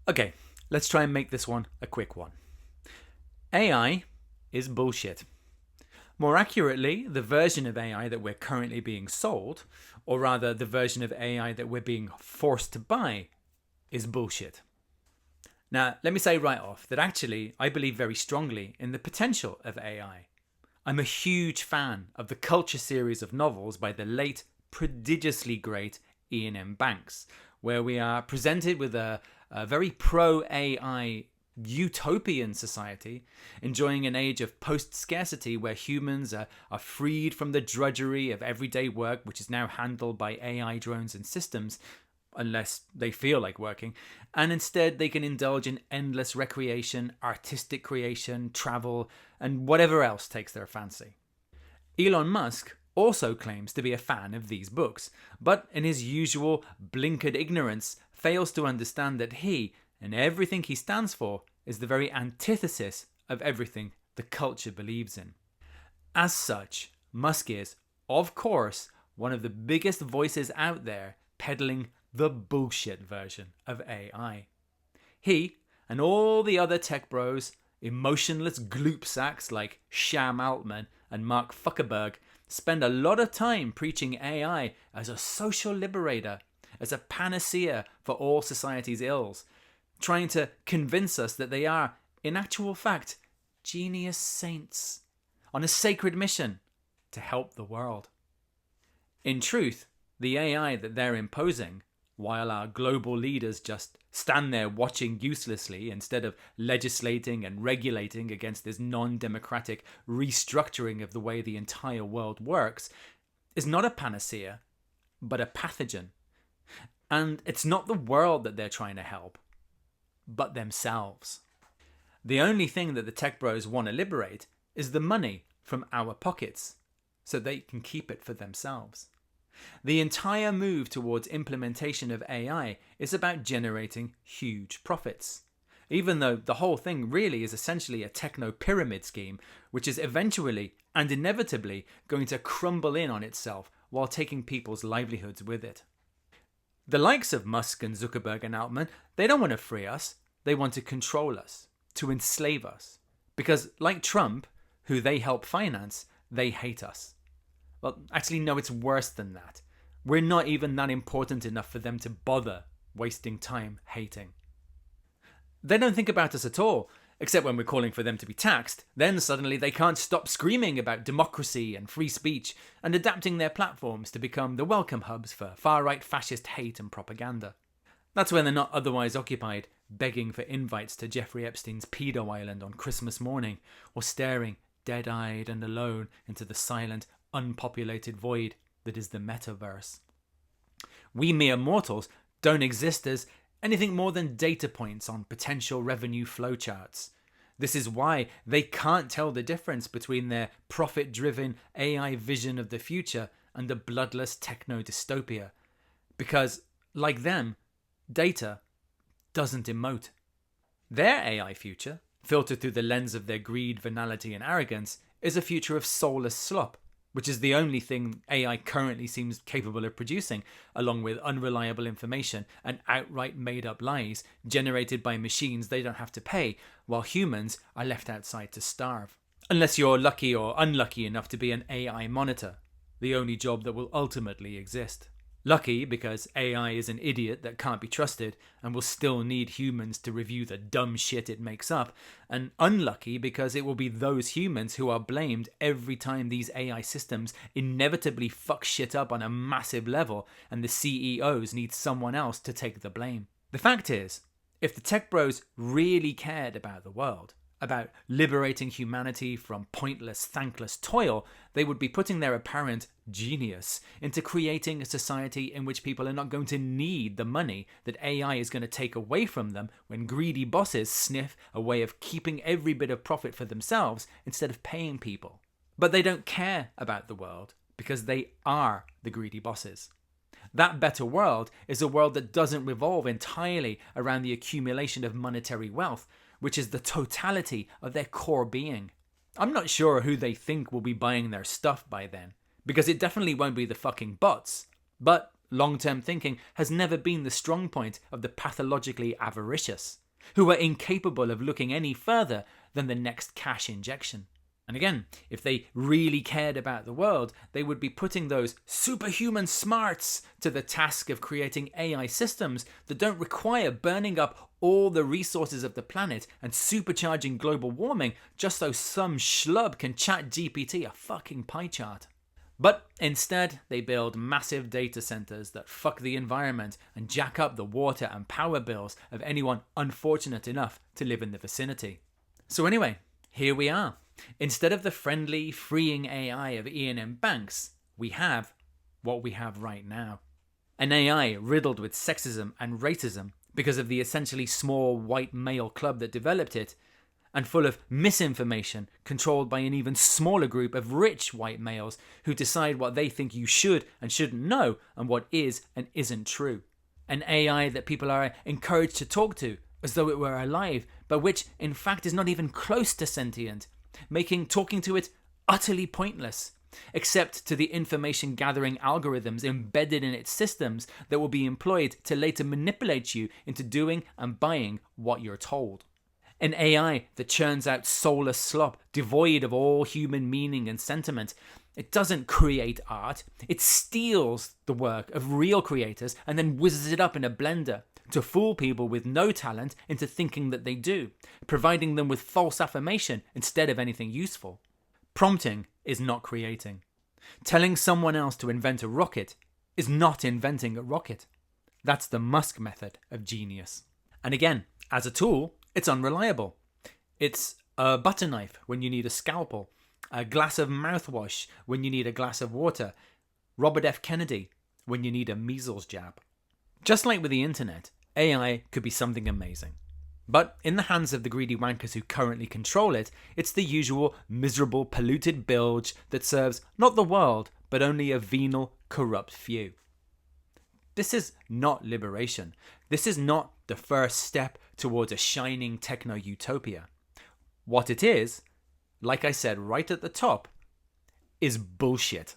Okay, let's try and make this one a quick one. AI is bullshit. More accurately, the version of AI that we're currently being sold, or rather the version of AI that we're being forced to buy, is bullshit. Now, let me say right off that actually I believe very strongly in the potential of AI. I'm a huge fan of the Culture series of novels by the late, prodigiously great Ian M. Banks, where we are presented with a very pro-AI utopian society, enjoying an age of post-scarcity where humans are freed from the drudgery of everyday work, which is now handled by AI drones and systems, unless they feel like working, and instead they can indulge in endless recreation, artistic creation, travel, and whatever else takes their fancy. Elon Musk also claims to be a fan of these books, but in his usual blinkered ignorance fails to understand that he, and everything he stands for, is the very antithesis of everything the culture believes in. As such, Musk is, of course, one of the biggest voices out there peddling the bullshit version of AI. He and all the other tech bros, emotionless gloop sacks like Sham Altman and Mark Zuckerberg, spend a lot of time preaching AI as a social liberator, as a panacea for all society's ills, trying to convince us that they are, in actual fact, genius saints on a sacred mission to help the world. In truth, the AI that they're imposing, while our global leaders just stand there watching uselessly instead of legislating and regulating against this non-democratic restructuring of the way the entire world works, is not a panacea, but a pathogen. And it's not the world that they're trying to help, but themselves. The only thing that the tech bros want to liberate is the money from our pockets, so they can keep it for themselves. The entire move towards implementation of AI is about generating huge profits, even though the whole thing really is essentially a techno-pyramid scheme, which is eventually and inevitably going to crumble in on itself while taking people's livelihoods with it. The likes of Musk and Zuckerberg and Altman, they don't want to free us, they want to control us, to enslave us. Because like Trump, who they help finance, they hate us. Well, actually, no, it's worse than that. We're not even that important enough for them to bother wasting time hating. They don't think about us at all, except when we're calling for them to be taxed. Then suddenly they can't stop screaming about democracy and free speech and adapting their platforms to become the welcome hubs for far-right fascist hate and propaganda. That's when they're not otherwise occupied begging for invites to Jeffrey Epstein's pedo island on Christmas morning, or staring dead-eyed and alone into the silent, unpopulated void that is the metaverse. We mere mortals don't exist as anything more than data points on potential revenue flowcharts. This is why they can't tell the difference between their profit-driven AI vision of the future and a bloodless techno-dystopia. Because, like them, data doesn't emote. Their AI future, filtered through the lens of their greed, venality and arrogance, is a future of soulless slop, which is the only thing AI currently seems capable of producing, along with unreliable information and outright made-up lies generated by machines they don't have to pay, while humans are left outside to starve. Unless you're lucky or unlucky enough to be an AI monitor, the only job that will ultimately exist. Lucky because AI is an idiot that can't be trusted and will still need humans to review the dumb shit it makes up, and unlucky because it will be those humans who are blamed every time these AI systems inevitably fuck shit up on a massive level and the CEOs need someone else to take the blame. The fact is, if the tech bros really cared about the world, about liberating humanity from pointless, thankless toil, they would be putting their apparent genius into creating a society in which people are not going to need the money that AI is going to take away from them when greedy bosses sniff a way of keeping every bit of profit for themselves instead of paying people. But they don't care about the world because they are the greedy bosses. That better world is a world that doesn't revolve entirely around the accumulation of monetary wealth, which is the totality of their core being. I'm not sure who they think will be buying their stuff by then, because it definitely won't be the fucking bots. But long-term thinking has never been the strong point of the pathologically avaricious, who are incapable of looking any further than the next cash injection. And again, if they really cared about the world, they would be putting those superhuman smarts to the task of creating AI systems that don't require burning up all the resources of the planet and supercharging global warming just so some schlub can chat GPT a fucking pie chart. But instead, they build massive data centers that fuck the environment and jack up the water and power bills of anyone unfortunate enough to live in the vicinity. So anyway, here we are. Instead of the friendly, freeing AI of Iain M. Banks, we have what we have right now. An AI riddled with sexism and racism because of the essentially small white male club that developed it, and full of misinformation controlled by an even smaller group of rich white males who decide what they think you should and shouldn't know and what is and isn't true. An AI that people are encouraged to talk to as though it were alive, but which in fact is not even close to sentient, making talking to it utterly pointless, except to the information gathering algorithms embedded in its systems that will be employed to later manipulate you into doing and buying what you're told. An AI that churns out soulless slop, devoid of all human meaning and sentiment. It doesn't create art, it steals the work of real creators and then whizzes it up in a blender to fool people with no talent into thinking that they do, providing them with false affirmation instead of anything useful. Prompting is not creating. Telling someone else to invent a rocket is not inventing a rocket. That's the Musk method of genius. And again, as a tool, it's unreliable. It's a butter knife when you need a scalpel, a glass of mouthwash when you need a glass of water, Robert F. Kennedy when you need a measles jab. Just like with the internet, AI could be something amazing. But in the hands of the greedy wankers who currently control it, it's the usual miserable, polluted bilge that serves not the world, but only a venal, corrupt few. This is not liberation. This is not the first step towards a shining techno-utopia. What it is, like I said right at the top, is bullshit.